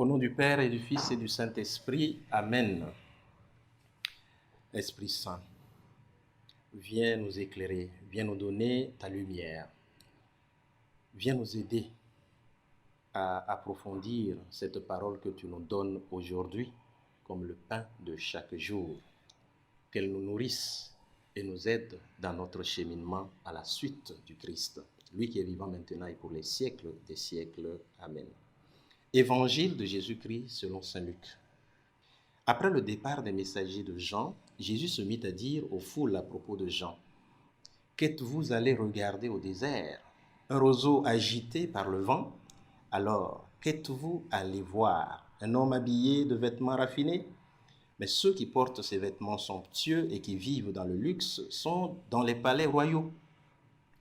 Au nom du Père et du Fils et du Saint-Esprit, Amen. Esprit Saint, viens nous éclairer, viens nous donner ta lumière, viens nous aider à approfondir cette parole que tu nous donnes aujourd'hui comme le pain de chaque jour, qu'elle nous nourrisse et nous aide dans notre cheminement à la suite du Christ, lui qui est vivant maintenant et pour les siècles des siècles. Amen. Évangile de Jésus-Christ selon saint Luc. Après le départ des messagers de Jean, Jésus se mit à dire aux foules à propos de Jean: « Qu'êtes-vous allés regarder au désert? Un roseau agité par le vent? Alors, qu'êtes-vous allés voir? Un homme habillé de vêtements raffinés? Mais ceux qui portent ces vêtements somptueux et qui vivent dans le luxe sont dans les palais royaux.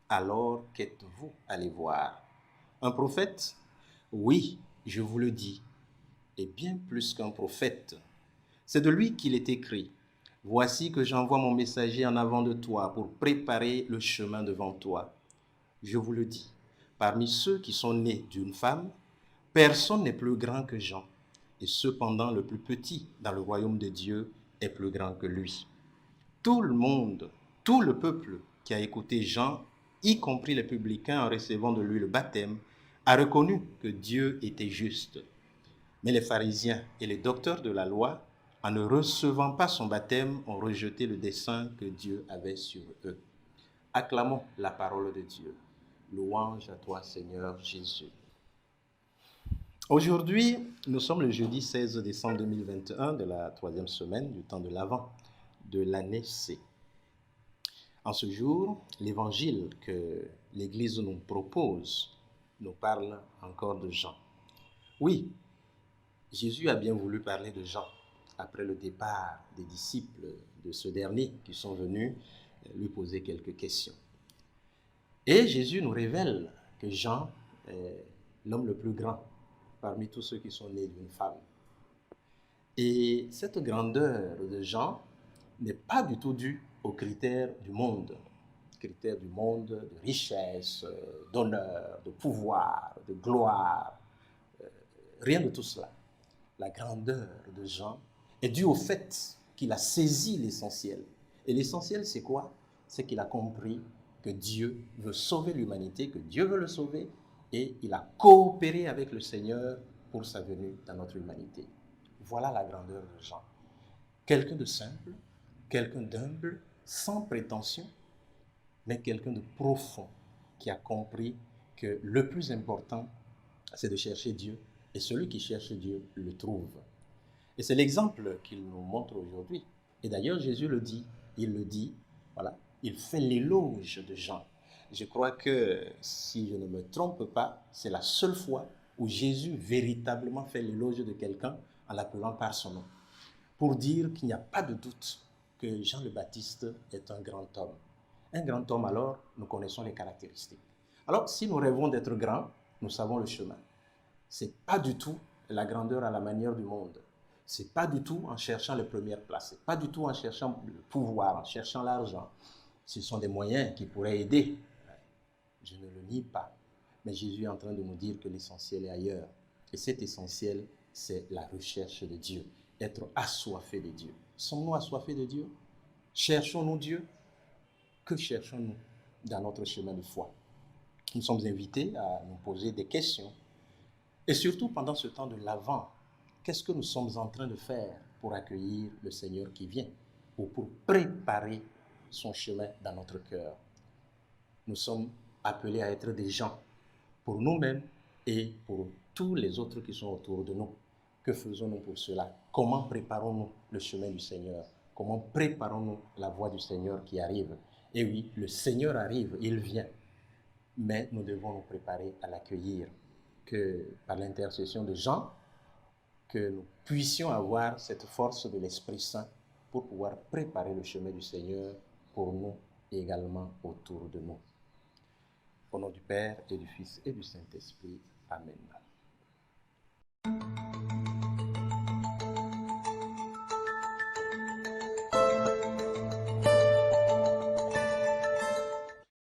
Alors, qu'êtes-vous allés voir? Un prophète? Oui, je vous le dis, et bien plus qu'un prophète. C'est de lui qu'il est écrit: « Voici que j'envoie mon messager en avant de toi pour préparer le chemin devant toi. » Je vous le dis, parmi ceux qui sont nés d'une femme, personne n'est plus grand que Jean, et cependant le plus petit dans le royaume de Dieu est plus grand que lui. Tout le monde, tout le peuple qui a écouté Jean, y compris les publicains en recevant de lui le baptême, a reconnu que Dieu était juste. Mais les pharisiens et les docteurs de la loi, en ne recevant pas son baptême, ont rejeté le dessein que Dieu avait sur eux. Acclamons la parole de Dieu. Louange à toi, Seigneur Jésus. Aujourd'hui, nous sommes le jeudi 16 décembre 2021 de la 3e semaine du temps de l'Avent de l'année C. En ce jour, l'évangile que l'Église nous propose nous parle encore de Jean. Oui, Jésus a bien voulu parler de Jean après le départ des disciples de ce dernier qui sont venus lui poser quelques questions. Et Jésus nous révèle que Jean est l'homme le plus grand parmi tous ceux qui sont nés d'une femme. Et cette grandeur de Jean n'est pas du tout due aux critères du monde de richesse, d'honneur, de pouvoir, de gloire, rien de tout cela. La grandeur de Jean est due au fait qu'il a saisi l'essentiel. Et l'essentiel, c'est quoi? C'est qu'il a compris que Dieu veut sauver l'humanité, que Dieu veut le sauver, et il a coopéré avec le Seigneur pour sa venue dans notre humanité. Voilà la grandeur de Jean. Quelqu'un de simple, quelqu'un d'humble, sans prétention, mais quelqu'un de profond qui a compris que le plus important, c'est de chercher Dieu, et celui qui cherche Dieu le trouve. Et c'est l'exemple qu'il nous montre aujourd'hui. Et d'ailleurs, Jésus le dit, voilà, il fait l'éloge de Jean. Je crois que, si je ne me trompe pas, c'est la seule fois où Jésus véritablement fait l'éloge de quelqu'un en l'appelant par son nom, pour dire qu'il n'y a pas de doute que Jean le Baptiste est un grand homme. Un grand homme, alors, nous connaissons les caractéristiques. Alors, si nous rêvons d'être grands, nous savons le chemin. Ce n'est pas du tout la grandeur à la manière du monde. Ce n'est pas du tout en cherchant les premières places. Ce n'est pas du tout en cherchant le pouvoir, en cherchant l'argent. Ce sont des moyens qui pourraient aider. Je ne le nie pas. Mais Jésus est en train de nous dire que l'essentiel est ailleurs. Et cet essentiel, c'est la recherche de Dieu. Être assoiffé de Dieu. Sommes-nous assoiffés de Dieu? Cherchons-nous Dieu? Que cherchons-nous dans notre chemin de foi? Nous sommes invités à nous poser des questions. Et surtout pendant ce temps de l'Avent, qu'est-ce que nous sommes en train de faire pour accueillir le Seigneur qui vient ou pour préparer son chemin dans notre cœur? Nous sommes appelés à être des gens pour nous-mêmes et pour tous les autres qui sont autour de nous. Que faisons-nous pour cela? Comment préparons-nous le chemin du Seigneur? Comment préparons-nous la voie du Seigneur qui arrive? Et oui, le Seigneur arrive, il vient, mais nous devons nous préparer à l'accueillir. Que par l'intercession de Jean, que nous puissions avoir cette force de l'Esprit Saint pour pouvoir préparer le chemin du Seigneur pour nous et également autour de nous. Au nom du Père et du Fils et du Saint-Esprit. Amen.